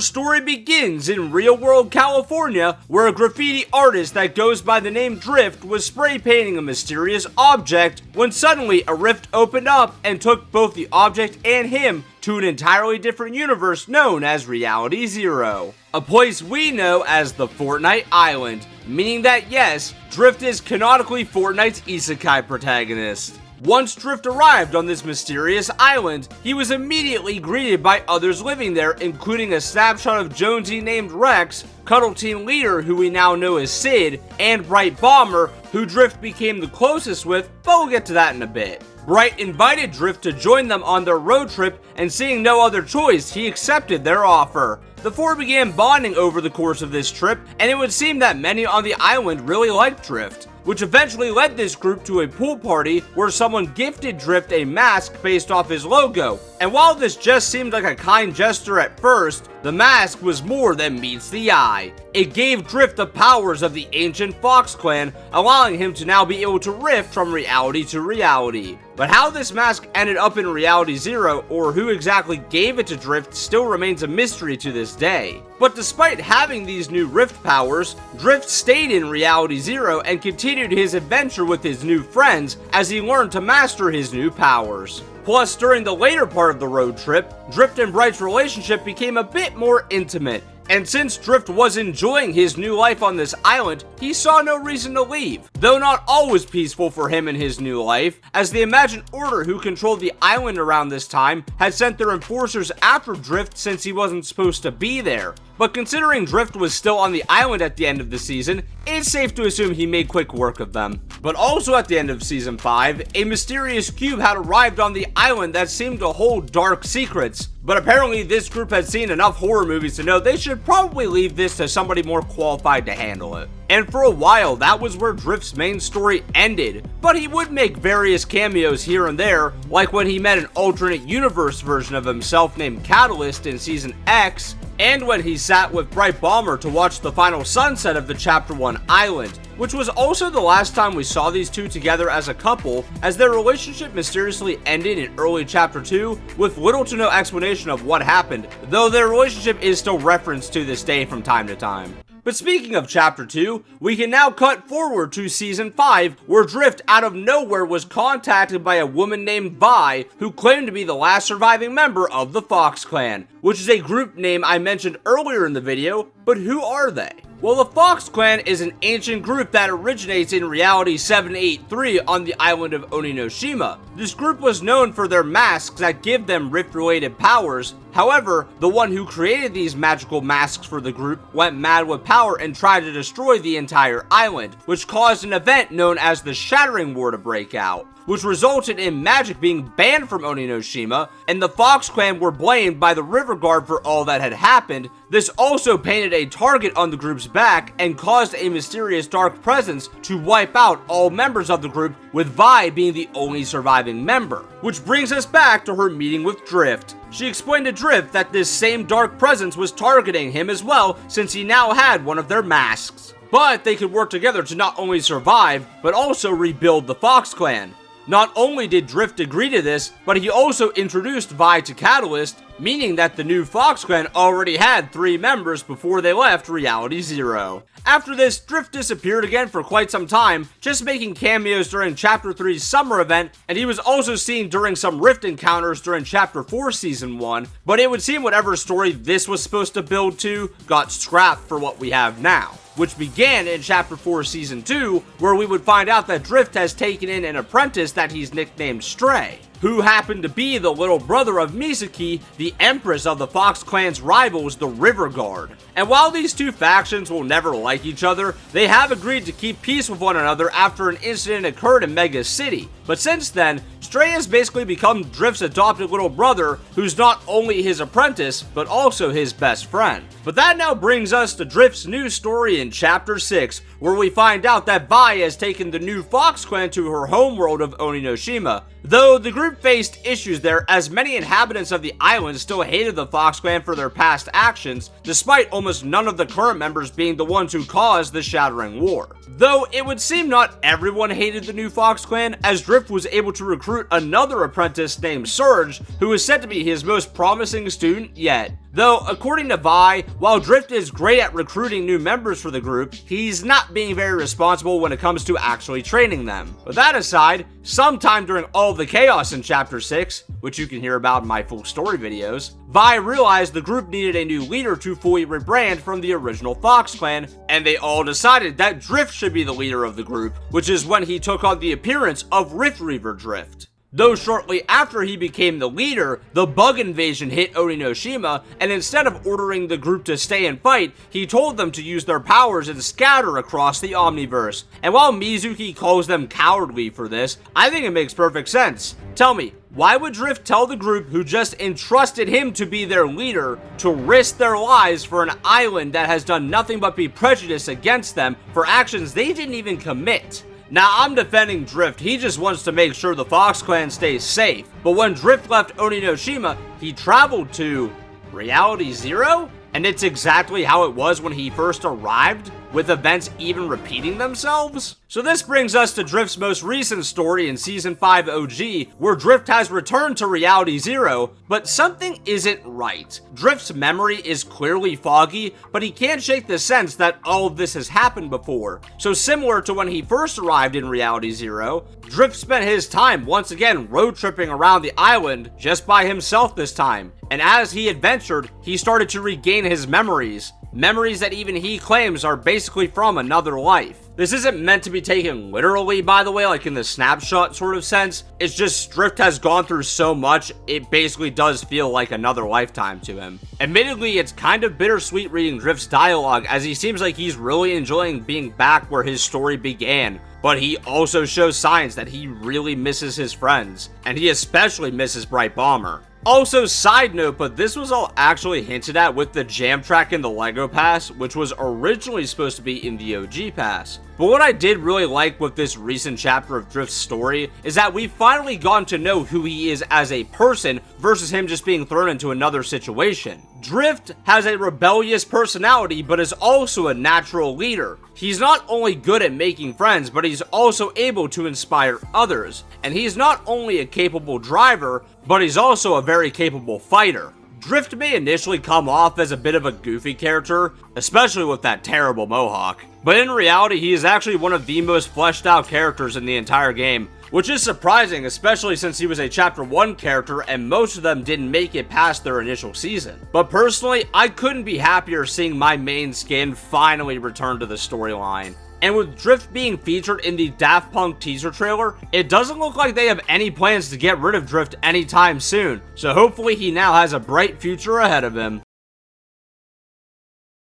Our story begins in real-world California, where a graffiti artist that goes by the name Drift was spray painting a mysterious object when suddenly a rift opened up and took both the object and him to an entirely different universe known as Reality Zero, a place we know as the Fortnite Island, meaning that yes, Drift is canonically Fortnite's isekai protagonist. Once Drift arrived on this mysterious island, he was immediately greeted by others living there, including a snapshot of Jonesy named Rex, Cuddle Team leader who we now know as Sid, and Bright Bomber, who Drift became the closest with, but we'll get to that in a bit. Bright invited Drift to join them on their road trip, and seeing no other choice, he accepted their offer. The four began bonding over the course of this trip, and it would seem that many on the island really liked Drift, which eventually led this group to a pool party where someone gifted Drift a mask based off his logo. And while this just seemed like a kind gesture at first, the mask was more than meets the eye. It gave Drift the powers of the ancient Fox Clan, allowing him to now be able to rift from reality to reality. But how this mask ended up in Reality Zero, or who exactly gave it to Drift, still remains a mystery to this day. But despite having these new rift powers, Drift stayed in Reality Zero and continued his adventure with his new friends as he learned to master his new powers. Plus, during the later part of the road trip, Drift and Bright's relationship became a bit more intimate. And since Drift was enjoying his new life on this island, he saw no reason to leave. Though not always peaceful for him in his new life, as the Imagined Order who controlled the island around this time had sent their enforcers after Drift since he wasn't supposed to be there. But considering Drift was still on the island at the end of the season, it's safe to assume he made quick work of them. But also at the end of Season 5, a mysterious cube had arrived on the island that seemed to hold dark secrets. But apparently this group had seen enough horror movies to know they should probably leave this to somebody more qualified to handle it. And for a while, that was where Drift's main story ended, but he would make various cameos here and there, like when he met an alternate universe version of himself named Catalyst in Season X, and when he sat with Bright Bomber to watch the final sunset of the Chapter 1 island, which was also the last time we saw these two together as a couple, as their relationship mysteriously ended in early Chapter 2 with little to no explanation of what happened, though their relationship is still referenced to this day from time to time. But speaking of Chapter 2, we can now cut forward to Season 5, where Drift out of nowhere was contacted by a woman named Vi, who claimed to be the last surviving member of the Fox Clan, which is a group name I mentioned earlier in the video, but who are they? Well, the Fox Clan is an ancient group that originates in Reality 783 on the island of Oninoshima. This group was known for their masks that give them rift-related powers. However, the one who created these magical masks for the group went mad with power and tried to destroy the entire island, which caused an event known as the Shattering War to break out, which resulted in magic being banned from Oninoshima, and the Fox Clan were blamed by the River Guard for all that had happened. This also painted a target on the group's back and caused a mysterious dark presence to wipe out all members of the group, with Vi being the only surviving member. Which brings us back to her meeting with Drift. She explained to Drift that this same dark presence was targeting him as well, since he now had one of their masks. But they could work together to not only survive, but also rebuild the Fox Clan. Not only did Drift agree to this, but he also introduced Vi to Catalyst, meaning that the new Fox Clan already had 3 members before they left Reality Zero. After this, Drift disappeared again for quite some time, just making cameos during Chapter 3's summer event, and he was also seen during some rift encounters during Chapter 4 Season 1, but it would seem whatever story this was supposed to build to got scrapped for what we have now, which began in Chapter 4 Season 2, where we would find out that Drift has taken in an apprentice that he's nicknamed Stray, who happened to be the little brother of Misaki, the empress of the Fox Clan's rivals, the River Guard. And while these two factions will never like each other, they have agreed to keep peace with one another after an incident occurred in Mega City. But since then, Stray has basically become Drift's adopted little brother, who's not only his apprentice, but also his best friend. But that now brings us to Drift's new story in Chapter 6, where we find out that Vi has taken the new Fox Clan to her homeworld of Oninoshima. Though the group faced issues there, as many inhabitants of the island still hated the Fox Clan for their past actions, despite almost none of the current members being the ones who caused the Shattering War. Though it would seem not everyone hated the new Fox Clan, as Drift was able to recruit another apprentice named Surge, who is said to be his most promising student yet. Though, according to Vi, while Drift is great at recruiting new members for the group, he's not being very responsible when it comes to actually training them. With that aside, sometime during all of the chaos in Chapter 6, which you can hear about in my full story videos, Vi realized the group needed a new leader to fully rebrand from the original Fox Clan, and they all decided that Drift should be the leader of the group, which is when he took on the appearance of Rift Reaver Drift. Though shortly after he became the leader, the bug invasion hit Oninoshima, and instead of ordering the group to stay and fight, he told them to use their powers and scatter across the Omniverse. And while Mizuki calls them cowardly for this, I think it makes perfect sense. Tell me, why would Drift tell the group who just entrusted him to be their leader to risk their lives for an island that has done nothing but be prejudiced against them for actions they didn't even commit? Now, I'm defending Drift, he just wants to make sure the Fox Clan stays safe. But when Drift left Oninoshima, he traveled to Reality Zero? And it's exactly how it was when he first arrived, with events even repeating themselves? So this brings us to Drift's most recent story in Season 5 OG, where Drift has returned to Reality Zero, but something isn't right. Drift's memory is clearly foggy, but he can't shake the sense that all of this has happened before. So similar to when he first arrived in Reality Zero, Drift spent his time once again road tripping around the island just by himself this time. And as he adventured, he started to regain his memories. Memories that even he claims are basically from another life. This isn't meant to be taken literally, by the way, like in the snapshot sort of sense. It's just Drift has gone through so much, it basically does feel like another lifetime to him. Admittedly, it's kind of bittersweet reading Drift's dialogue, as he seems like he's really enjoying being back where his story began. But he also shows signs that he really misses his friends, and he especially misses Bright Bomber. Also, side note, but this was all actually hinted at with the jam track in the LEGO Pass, which was originally supposed to be in the OG Pass. But what I did really like with this recent chapter of Drift's story is that we've finally gotten to know who he is as a person versus him just being thrown into another situation. Drift has a rebellious personality, but is also a natural leader. He's not only good at making friends, but he's also able to inspire others. And he's not only a capable driver, but he's also a very capable fighter. Drift may initially come off as a bit of a goofy character, especially with that terrible mohawk. But in reality, he is actually one of the most fleshed out characters in the entire game, which is surprising, especially since he was a Chapter 1 character and most of them didn't make it past their initial season. But personally, I couldn't be happier seeing my main skin finally return to the storyline. And with Drift being featured in the Daft Punk teaser trailer, it doesn't look like they have any plans to get rid of Drift anytime soon, so hopefully he now has a bright future ahead of him.